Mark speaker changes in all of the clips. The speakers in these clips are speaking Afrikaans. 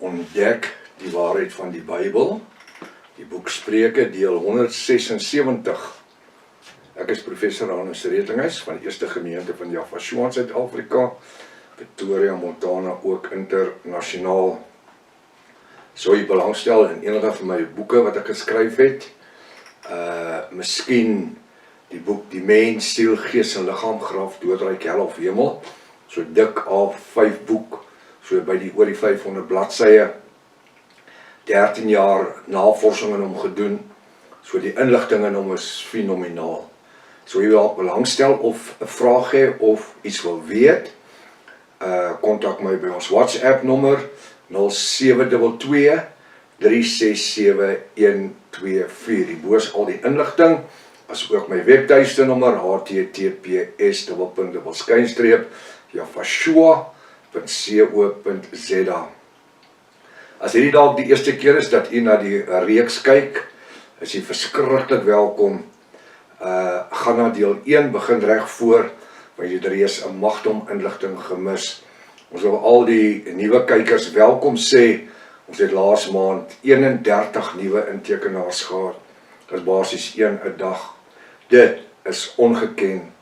Speaker 1: Ontdek die waarheid van die Bybel, die boek Spreuke, deel 176. Ek is professor Hannes Rettinghuis van die Eerste Gemeente van Jaffa in Suid-Afrika, Pretoria, Montana, ook internasionaal. So jy belangstel in enige van my boeke wat ek geskryf het, miskien die boek Die Mens, Siel, Gees en Liggaam, Graf, Doodryk, Hel of Hemel, so dik A5 boek, so by die oor die 500 bladsye, 13 jaar navorsing in hom gedoen, so die inligting in hom is fenomenaal. So jy wil belangstel of 'n vraag hê of iets wil weet, kontak my by ons WhatsApp nommer 0722 367 124. Die bo is al die inligting, as ook my webtuiste nommer https://jaffa.co.za. As hierdie dalk die eerste keer is dat u na die reeks kyk, is u verskriklik welkom. Gaan na deel 1, begin reg voor, want jy het reeds 'n magdom inligting gemis. Ons wil al die nuwe kykers welkom sê. Ons het laas maand 31 nuwe intekenaars gehad. Dit is basies 1 'n dag. Dit is ongeken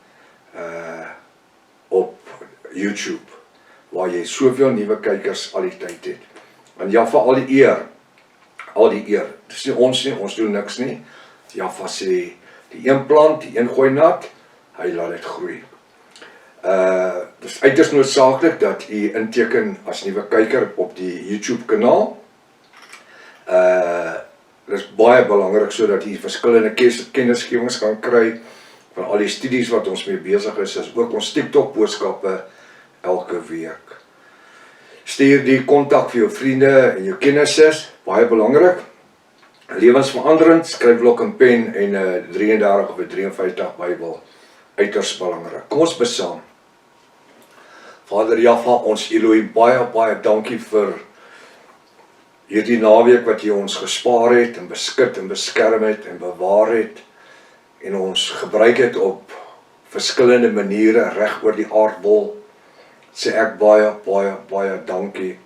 Speaker 1: op YouTube, waar jy soveel nuwe kykers al die tyd het. Want Jaffa, al die eer. Dis nie, ons doen niks nie. Jaffa sê, die een plant, die een gooi nat, hy laat dit groei. Dis uiters noodsaaklik dat u inteken as nuwe kyker op die YouTube kanaal. Dit is baie belangrik sodat u verskillende kennisgewings kan kry van al die studies wat ons mee besig is, as ook ons TikTok boodskappe elke week. Stuur die kontak vir jou vriende en jou kennisses, baie belangrik. Lewensveranderend, skryf blok en pen en 'n 33 of 'n 53 Bybel, uiters belangrik. Kom ons besaam. Vader Jaffa, ons Elohim, baie dankie vir hierdie naweek wat U ons gespaar het en beskut en beskerm het en bewaar het en ons gebruik het op verskillende maniere reg oor die aardbol. Sê ek baie dankie.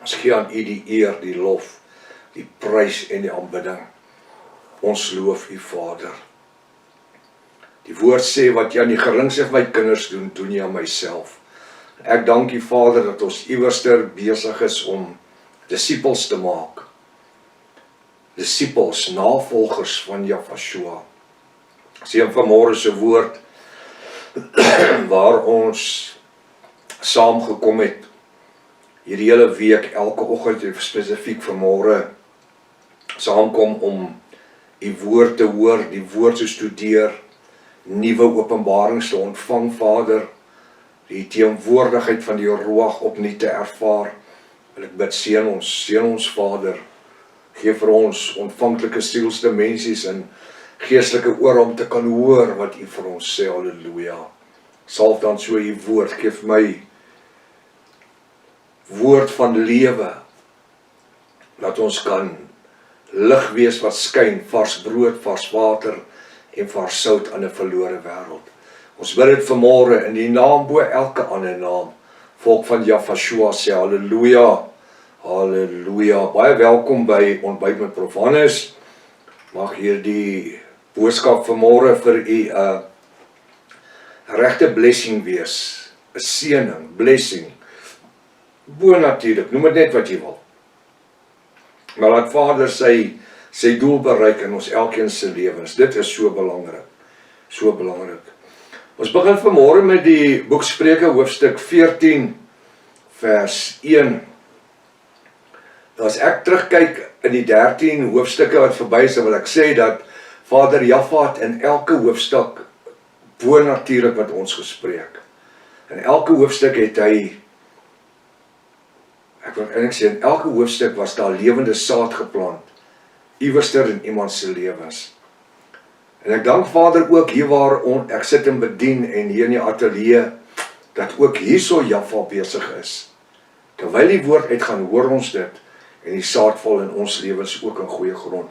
Speaker 1: Ons gee aan U die eer, die lof, die prys en die aanbidding. Ons loof U, Vader. Die woord sê, wat jy aan die geringste van my kinders doen, doen jy aan myself. Ek dank U, Vader, dat ons iewerster besig is om disippels te maak. Disippels, navolgers van Jaffa. Sien vanmôre se woord, waar ons saamgekom het, hierdie hele week, elke oggend, spesifiek vanmôre, saamkom om U woord te hoor, die woord te studeer, nuwe openbarings te ontvang, Vader, die teenwoordigheid van die Ruach opnuut te ervaar. Wil ek bid, seën ons Vader, gee vir ons ontvanklike sielsdimensies en geestelike oor om te kan hoor wat U vir ons sê, halleluja. Salf dan so U woord, geef my woord van lewe, dat ons kan lig wees wat skyn, vars brood, vars water en vars sout aan 'n verlore wêreld. Ons bid dit vanmôre in die naam bo elke ander naam. Volk van Jaffa sê halleluja, halleluja. Baie welkom by Ontbyt met Prof Hannes. Mag hierdie boodskap vanmôre vir u 'n regte blessing wees, 'n seëning, blessing. Bonatuurlik, noem dit net wat jy wil. Maar laat Vader sy doel bereik in ons elkeen se lewens. Dit is so belangrik, so belangrik. Ons begin vanmôre met die boek Spreuke hoofstuk 14 vers 1. As ek terugkyk in die 13 hoofstukke wat verby is, wil ek sê dat Vader Jaffa het in elke hoofstuk bonatuurlik met ons gespreek. In elke hoofstuk het hy, ek wil eintlik sê, in elke hoofstuk was daar lewende saad geplant, iewerster in iemand se lewens. En ek dank Vader ook hier waar ek sit en bedien en hier in die ateljee, dat ook hierso Jaffa besig is. Terwyl die woord uitgaan, hoor ons dit, en die saad val in ons lewens ook in goeie grond.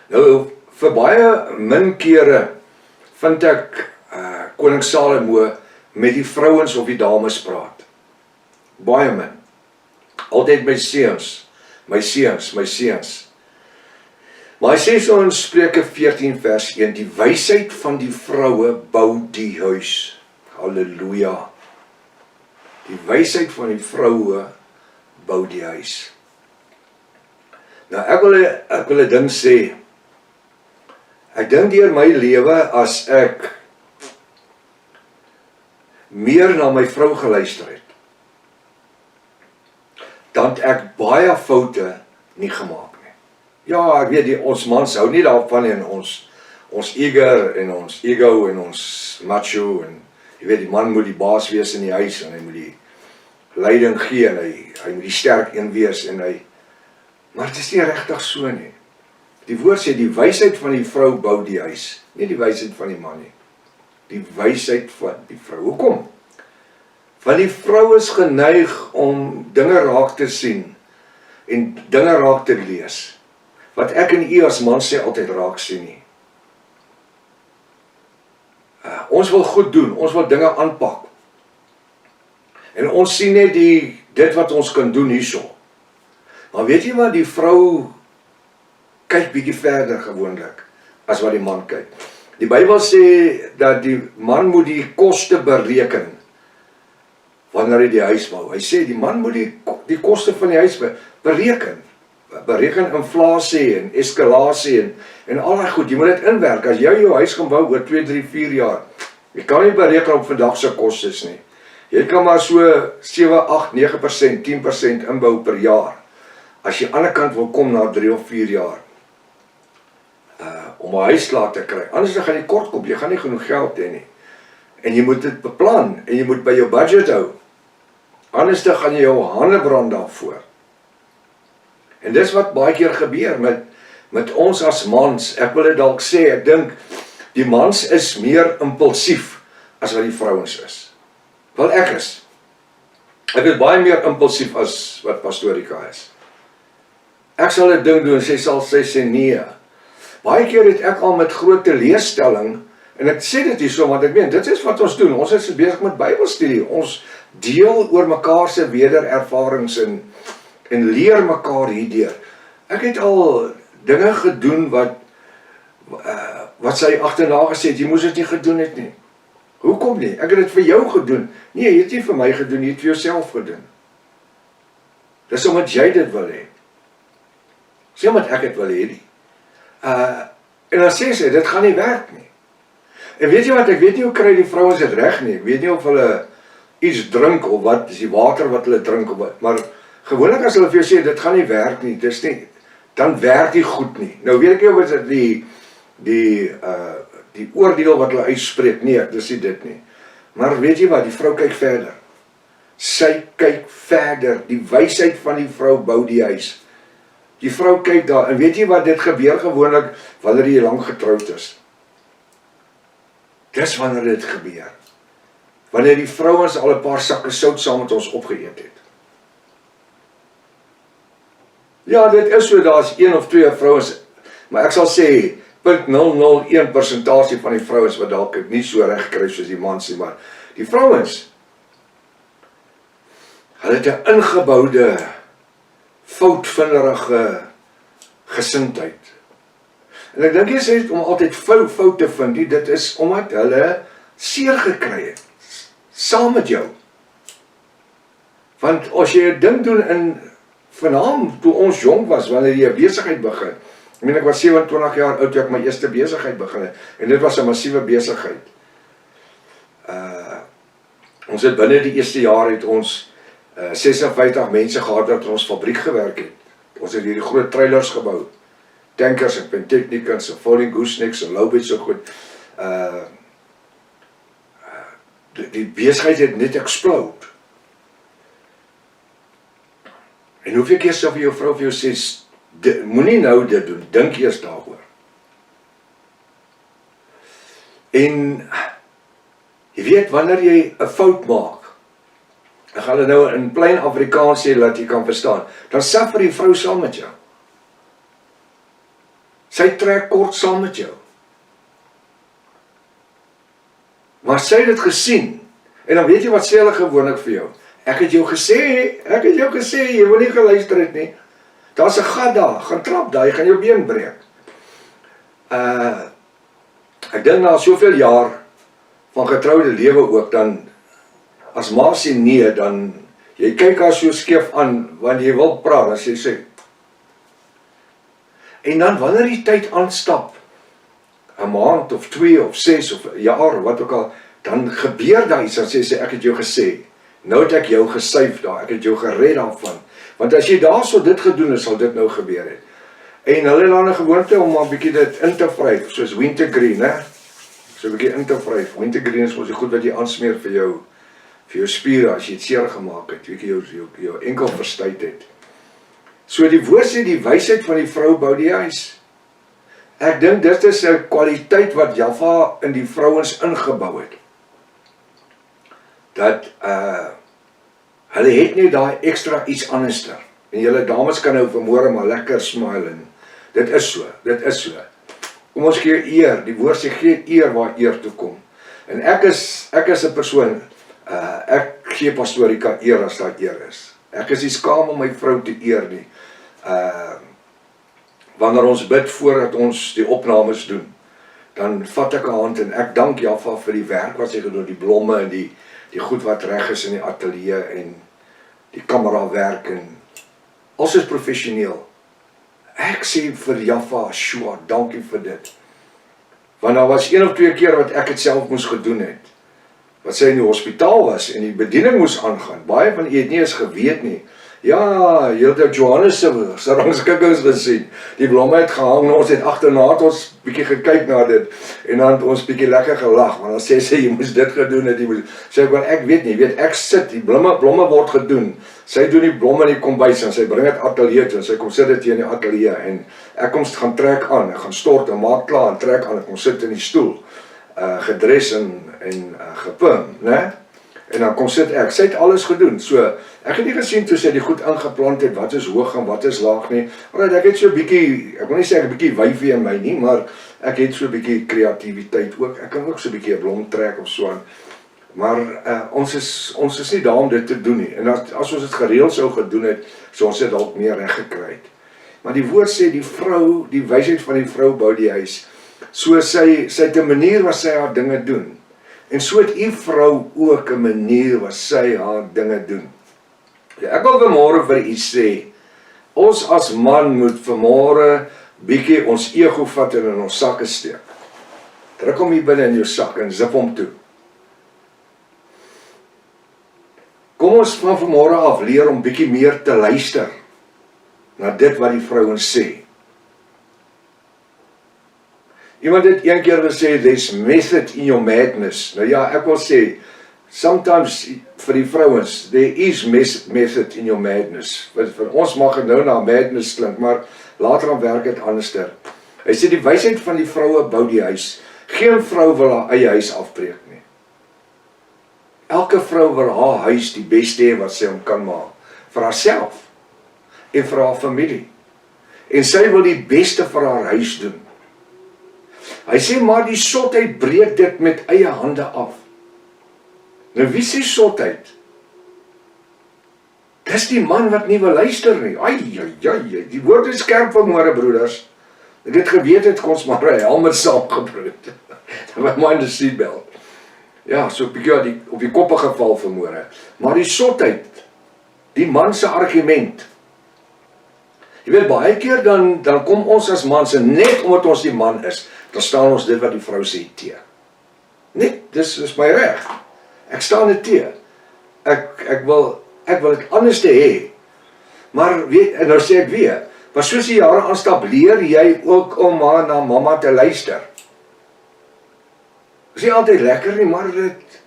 Speaker 1: Nou, vir baie min kere vind ek koning Salomo met die vrouens of die dames praat. Baie min. Altyd my seuns, my seuns, my seuns. Maar hy sê so in Spreuke 14 vers 1, die wysheid van die vroue bou die huis. Halleluja. Die wysheid van die vroue bou die huis. Nou ek wil 'n ding sê. Ek dink deur my lewe as ek meer na my vrou geluister het, dan het ek baie foute nie gemaak nie. Ja, ek weet ons mans hou nie daarvan en ons eager en ons ego en ons macho en jy weet die man moet die baas wees in die huis en hy moet die leiding gee en hy moet die sterk een wees en maar het is nie regtig so nie. Die woord sê die wysheid van die vrou bou die huis, nie die wysheid van die man nie. Die wysheid van die vrou. Hoekom? Want die vrou is geneig om dinge raak te sien en dinge raak te lees. Wat ek en u as man sê altyd raak sien nie. Ons wil goed doen, ons wil dinge aanpak. En ons sien net dit wat ons kan doen hierso. Maar weet jy wat, die vrou kyk bietjie verder gewoonlik as wat die man kyk. Die Bybel sê dat die man moet die koste bereken wanneer hy die huis bou. Hy sê die man moet die koste van die huis bereken. Bereken inflasie en eskalasie en al daai goed. Jy moet dit inwerk. As jy jou huis gaan bou oor 2, 3, 4 jaar, jy kan nie bereken op vandag se kostes nie. Jy kan maar so 7, 8, 9%, 10% inbou per jaar. As jy aan die ander kant wil kom na 3 of 4 jaar, om 'n huis klaar te kry. Anders dan gaan jy kort kom, jy gaan nie genoeg geld hê nie. En jy moet dit beplan en jy moet by jou budget hou. Anders dan gaan jy jou hande brand daarvoor. En dis wat baie keer gebeur met ons as mans. Ek wil dit dalk sê, ek dink die mans is meer impulsief as wat die vrouens is. Wel ek is. Ek is baie meer impulsief as wat Pastorika is. Ek sal 'n ding doen, sy sê nee. Baie keer het ek al met groot teleurstelling, en ek sê dit hier so, want ek meen, dit is wat ons doen, ons is besig met Bybelstudie, ons deel oor mekaar se wederervarings en leer mekaar hierdeur. Ek het al dinge gedoen wat sy agterna gesê het, jy moes dit nie gedoen het nie. Hoekom nie? Ek het dit vir jou gedoen. Nee, jy het nie vir my gedoen, jy het vir jouself gedoen. Dis omdat jy dit wil hê. Sê omdat ek dit wil hê nie. En dan sê sy, dit gaan nie werk nie. En weet jy wat, ek weet nie hoe kry die vrouens dit reg nie. Ek weet nie of hulle iets drink of wat, is die water wat hulle drink of wat. Maar gewoonlik as hulle vir jou sê, dit gaan nie werk nie, dis nie, dan werk die goed nie. Nou weet ek nie of dit die oordeel wat hulle uitspreek, nee, dis nie dit nie. Maar weet jy wat, die vrou kyk verder. Sy kyk verder, die wysheid van die vrou bou die huis. Die vrou kyk daar, en weet jy wat, dit gebeur gewoonlik wanneer jy lang getroud is. Dis wanneer dit gebeur. Wanneer die vrouens al 'n paar sakke sout saam met ons opgeëet het. Ja, dit is so, daar is 1 of 2 vrouens, maar ek sal sê, 0.001% van die vrouens wat dalk nie so reg kry soos die mans nie, maar die vrouens, hulle het 'n ingeboude, foutvinderige gesindheid. En ek dink jy sê om altyd fout te vind, dit is omdat hulle seer gekry het, saam met jou. Want as jy 'n ding doen in vanaand, toe ons jong was, wanneer jy 'n besigheid begin, ek was 27 jaar oud toe ek my eerste besigheid begin het, en dit was 'n massiewe besigheid. Ons het binne die eerste jaar het ons 56 mense gehad wat in ons fabriek gewerk het. Ons het hierdie groot trailers gebou, tankers en Pentechnicons en folding goosenecks en lowbits so goed. Die besigheid het net explode. En hoeveel keer sal vir jou vrou vir jou sê, moenie nou dit doen, dink eers daaroor. En jy weet, wanneer jy 'n fout maak, ek gaan dit nou in plain Afrikaans sê, dat jy kan verstaan, dan suffer die vrou saam met jou. Sy trek kort saam met jou. Maar sy het dit gesien, en dan weet jy wat sê hulle gewoonlik vir jou, Ek het jou gesê, jy wil nie geluister het nie. Daar's 'n gat daar, gaan trap daar, jy gaan jou been breek. Ek dink na soveel jaar van getroude lewe ook, dan, as ma sê nee, dan, jy kyk haar so skeef aan, wanneer jy wil praat, dan sê, en dan wanneer die tyd aanstap, 'n maand of 2 of 6 of 'n jaar of wat ook al, dan gebeur daar iets, dan sê sy, ek het jou gesê, nou het ek jou gesuif daar, ek het jou gered daarvan, want as jy daar so dit gedoen het, sal dit nou gebeur het. En hulle het dan 'n gewoonte om maar 'n bietjie dit in te vryf, soos wintergreen, hè? So 'n bietjie in te vryf. Wintergreen is mos die goed wat jy aansmeer vir jou spiere as jy dit seer gemaak het, weet jy, jou enkel verstuit het. So die woord sê die wysheid van die vrou bou die huis. Ek dink dit is 'n kwaliteit wat Jaffa in die vrouens ingebou het. Dat hulle het nie daai ekstra iets anderster. En julle dames kan nou vanmôre maar lekker smile en dit is so. Kom ons gee eer, die woord sê gee eer waar eer toe kom. En ek is 'n persoon, ek gee pastorika eer as daar eer is. Ek is nie skaam om my vrou te eer nie. Wanneer ons bid voordat ons die opnames doen, dan vat ek 'n hand en ek dank Jaffa vir die werk wat sy gedoen, die blomme en die goed wat reg is in die ateljee en die kamerawerk en alles is professioneel. Ek sê vir Jaffa, Shua, dankie vir dit. Want daar was 1 of 2 keer wat ek het self moes gedoen het. Wat sy in die hospitaal was en die bediening moes aangaan. Baie van u het nie eens geweet nie. Ja, jy het Johannes se rangskikkings gesien. Die blomme het gehang, ons het agterna het ons bietjie gekyk na dit en dan het ons bietjie lekker gelag, want dan sê sy jy moes dit gedoen het, jy moes sê ek weet nie, ek sit die blomme word gedoen. Sy doen die blomme in die kombuis en sy bring dit ateljee toe en sy kom sit dit hier in die ateljee en ek kom gaan trek aan, ek gaan stort en maak klaar en trek aan, ek kom sit in die stoel, gedres en gepim, né? En dan kom sit ek, sy het alles gedoen, so, ek het nie gesien toe sy die goed ingeplant het, wat is hoog en wat is laag nie, alright, ek het so bietjie, ek wil nie sê ek 'n bietjie wyfie in my nie, maar ek het so bietjie kreatiwiteit ook, ek kan ook so bietjie 'n blom trek of so aan, maar ons is nie daar om dit te doen nie, en as ons dit gereeld sou gedoen het, sou ons dit dalk meer reg gekry het. Maar die woord sê, die vrou, die wysheid van die vrou bou die huis, so sy het 'n manier wat sy haar dinge doen, en so het u vrou ook 'n manier wat sy haar dinge doen. Ja, ek wil vanmôre vir u sê, ons as man moet vanmôre bietjie ons ego vat en in ons sakke steek. Druk hom hier binne in jou sak en zip hom toe. Kom ons van vanmôre af leer om bietjie meer te luister na dit wat die vrouens sê. Iemand het een keer gesê, there's method in your madness. Nou ja, ek wil sê, sometimes vir die vrouens, there is method in your madness. Vir ons mag het nou na madness klink, maar later dan werk het anderster. Hy sê die wysheid van die vroue bou die huis. Geen vrou wil haar eie huis afbreek nie. Elke vrou wil haar huis die beste hê wat sy hom kan maak. Vir haarself en vir haar familie. En sy wil die beste vir haar huis doen. Hy sê, maar die sotheid breek dit met eie hande af. Nou wie sê sotheid? Dis die man wat nie wil luister nie. Ai, die woord is skerp vanmôre, broeders. Ek het geweet het, kon ons maar 'n helmet saamgebroed. My mind is seatbelt. Ja, so 'n bietjie op die koppe geval vanmôre. Maar die sotheid, die man se argument. Jy weet, baie keer dan kom ons as mans, en net omdat ons die man is, dan staan ons dit wat die vrou sê te. Net, dis my reg. Ek staan dit te. Ek wil dit anders te hê. Maar weet, en nou sê ek weer, maar soos die jare aanstap, leer jy ook om na mamma te luister. Is nie altyd lekker nie, maar dit.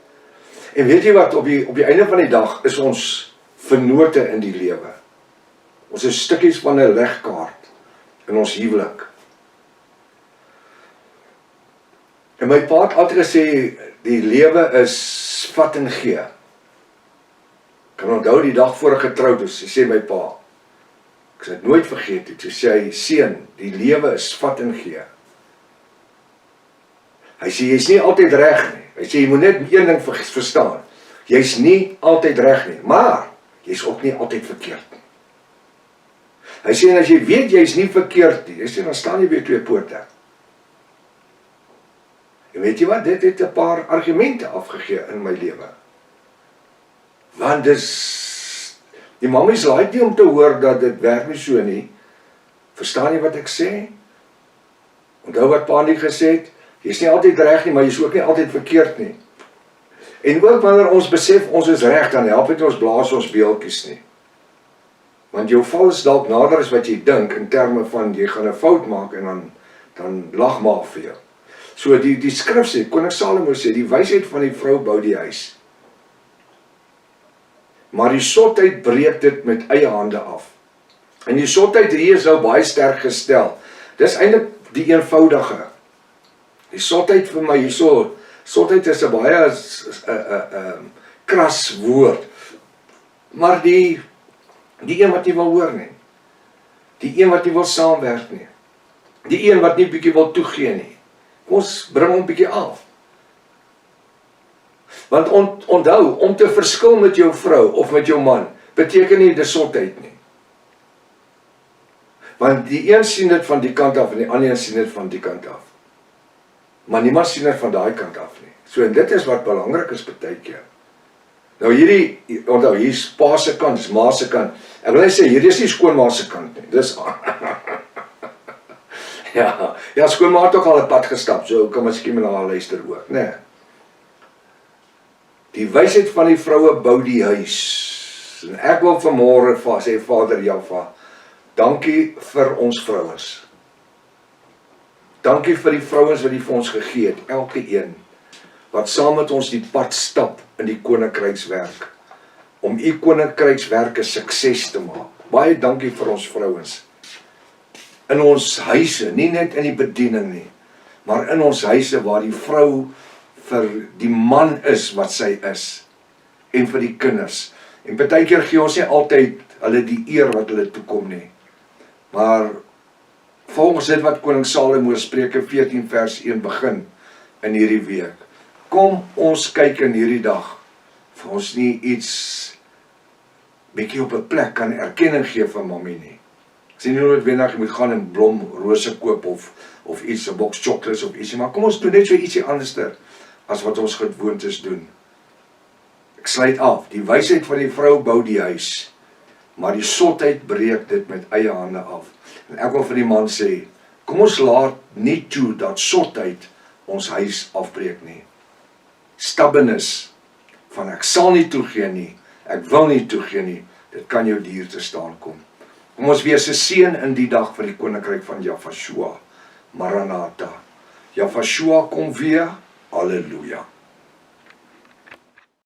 Speaker 1: En weet jy wat, op die einde van die dag is ons vennote in die lewe. Ons is stukkies van 'n legkaart in ons huwelik. En my pa het altyd gesê, die lewe is vat en gee. Ek kan onthou die dag voor ek getroud is, sê my pa, ek sal dit nooit vergeet het, sê hy, seun, die lewe is vat en gee. Hy sê, jy is nie altyd reg nie. Hy sê, jy moet net een ding verstaan. Jy's nie altyd reg nie, maar jy's ook nie altyd verkeerd nie. Hy sê, en as jy weet jy's nie verkeerd nie, hy sê, dan staan jy by 2 poorte. En weet jy wat, dit het 'n paar argumente afgegee in my lewe. Want die mammies laat nie om te hoor dat dit werk nie so nie. Verstaan jy wat ek sê? Onthou wat pa nie gesê het, jy's nie altyd reg nie, maar jy's ook nie altyd verkeerd nie. En ook wanneer ons besef ons is reg, dan help dit ons blaas ons beeltjies nie. Want jou val is dalk nader as wat jy dink, in terme van jy gaan 'n fout maak en dan lag maar vir jou. So die skrif sê, koning Salomo sê, die wysheid van die vrou bou die huis. Maar die sotheid breek dit met eie hande af. En die sotheid hier is nou baie sterk gestel. Dis eintlik die eenvoudige. Die sotheid vir my hierso, sotheid is 'n baie kras woord. Maar die een wat nie wil hoor nie. Die een wat nie wil saamwerk nie. Die een wat nie bietjie wil toegee nie. Kom ons bring hom bietjie af. Want onthou, om te verskil met jou vrou of met jou man, beteken nie dis sotheid nie. Want die een sien dit van die kant af en die ander sien dit van die kant af. Maar niemand sien dit van daai kant af nie. So en dit is wat belangrik is baie keer. Nou onthou, hier is pa se kant, dis ma se kant. Ek wil net sê, hierdie is nie skoonma se kant nie. Dis ja, skoonma het ook al 'n pad gestap, so kan miskien na haar luister ook, né? Die wysheid van die vroue bou die huis. En ek wil vanmôre sê, Vader Java, dankie vir ons vrouens. Dankie vir die vrouens wat die vir ons gegee het, elke een, wat saam met ons die pad stap in die koninkrykswerk, om u koninkrykswerk 'n sukses te maak. Baie dankie vir ons vrouens. In ons huise, nie net in die bediening nie, maar in ons huise waar die vrou vir die man is wat sy is, en vir die kinders. En baie keer gee ons nie altyd hulle die eer wat hulle toekom nie. Maar volgens dit wat koning Salomo Spreuke 14 vers 1 begin in hierdie week, kom ons kyk in hierdie dag, vir ons nie iets bietjie op 'n plek kan erkenning gee van mammie nie. Ek sê nie noodwendig jy moet gaan en blomrose koop of iets, 'n boks chocolates of ietsie, maar kom ons doen net so ietsie anderster as wat ons gewoontes doen. Ek sluit af, die wysheid van die vrou bou die huis, maar die sotheid breek dit met eie hande af. En ek wil vir die man sê, kom ons laat nie toe dat sotheid ons huis afbreek nie. Stubbornness, van ek sal nie toegee nie, ek wil nie toegee nie, dit kan jou duur te staan kom. Kom ons wees 'n seën in die dag van die koninkryk van Jafashua, Maranatha. Jafashua kom weer, halleluja.